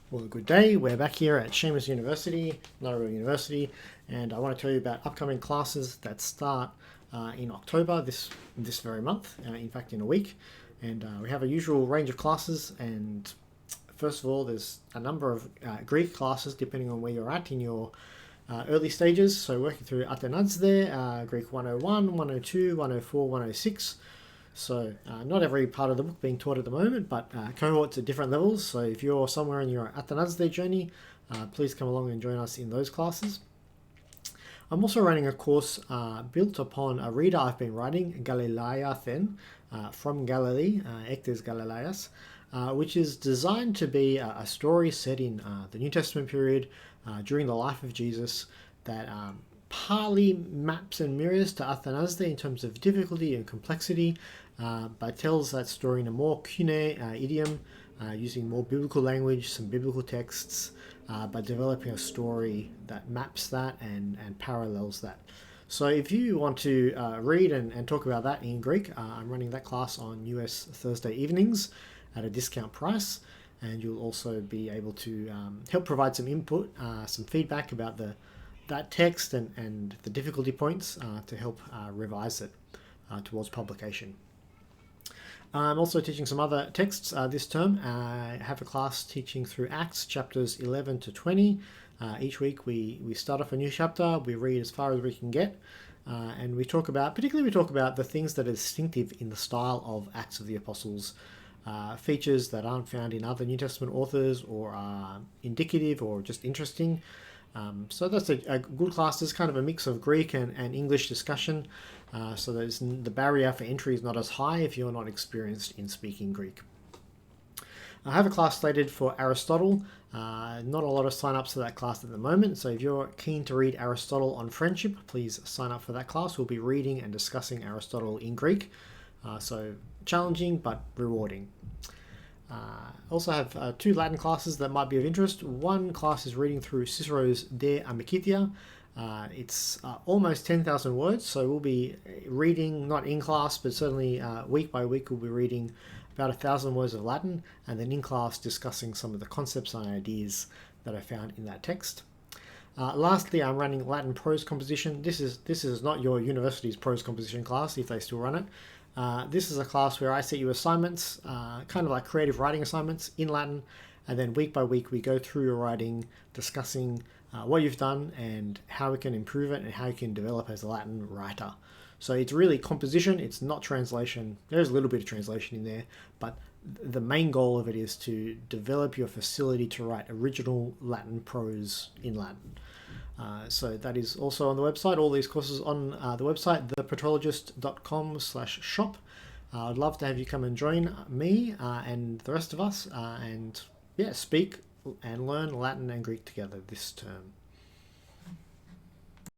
Well, good day. We're back here at SeumasU University, not a real university, and I want to tell you about upcoming classes that start in October this very month. In fact, in a week, and we have a usual range of classes. And first of all, there's a number of Greek classes depending on where you're at in your early stages. So working through Athenades there, Greek 101, 102, 104, 106. So not every part of the book being taught at the moment, but cohorts at different levels. So if you're somewhere in your Athanasde journey, please come along and join us in those classes. I'm also running a course built upon a reader I've been writing, Galileia from Galilee, Ectes Galileas, which is designed to be a story set in the New Testament period during the life of Jesus that partly maps and mirrors to Athanasde in terms of difficulty and complexity, but tells that story in a more Kune idiom, using more biblical language, some biblical texts, but developing a story that maps that and parallels that. So if you want to read and talk about that in Greek, I'm running that class on US Thursday evenings at a discount price, and you'll also be able to help provide some input, some feedback about that text and the difficulty points to help revise it towards publication. I'm also teaching some other texts this term. I have a class teaching through Acts chapters 11 to 20. Each week we start off a new chapter, we read as far as we can get, and we talk about the things that are distinctive in the style of Acts of the Apostles, features that aren't found in other New Testament authors or are indicative or just interesting. So that's a good class. There's kind of a mix of Greek and English discussion, so the barrier for entry is not as high if you're not experienced in speaking Greek. I have a class slated for Aristotle. Not a lot of sign-ups for that class at the moment, so if you're keen to read Aristotle on friendship, please sign up for that class. We'll be reading and discussing Aristotle in Greek, so challenging but rewarding. Also have two Latin classes that might be of interest. One class is reading through Cicero's De Amicitia. It's almost 10,000 words, so we'll be reading, not in class, but certainly week by week we'll be reading about 1,000 words of Latin, and then in class discussing some of the concepts and ideas that I found in that text. Lastly, I'm running Latin prose composition. This is not your university's prose composition class, if they still run it. This is a class where I set you assignments, kind of like creative writing assignments in Latin, and then week by week we go through your writing, discussing what you've done and how we can improve it and how you can develop as a Latin writer. So it's really composition, it's not translation. There's a little bit of translation in there, but the main goal of it is to develop your facility to write original Latin prose in Latin. So that is also on the website. All these courses on the website, thepetrologist.com/shop. I'd love to have you come and join me and the rest of us and speak and learn Latin and Greek together this term.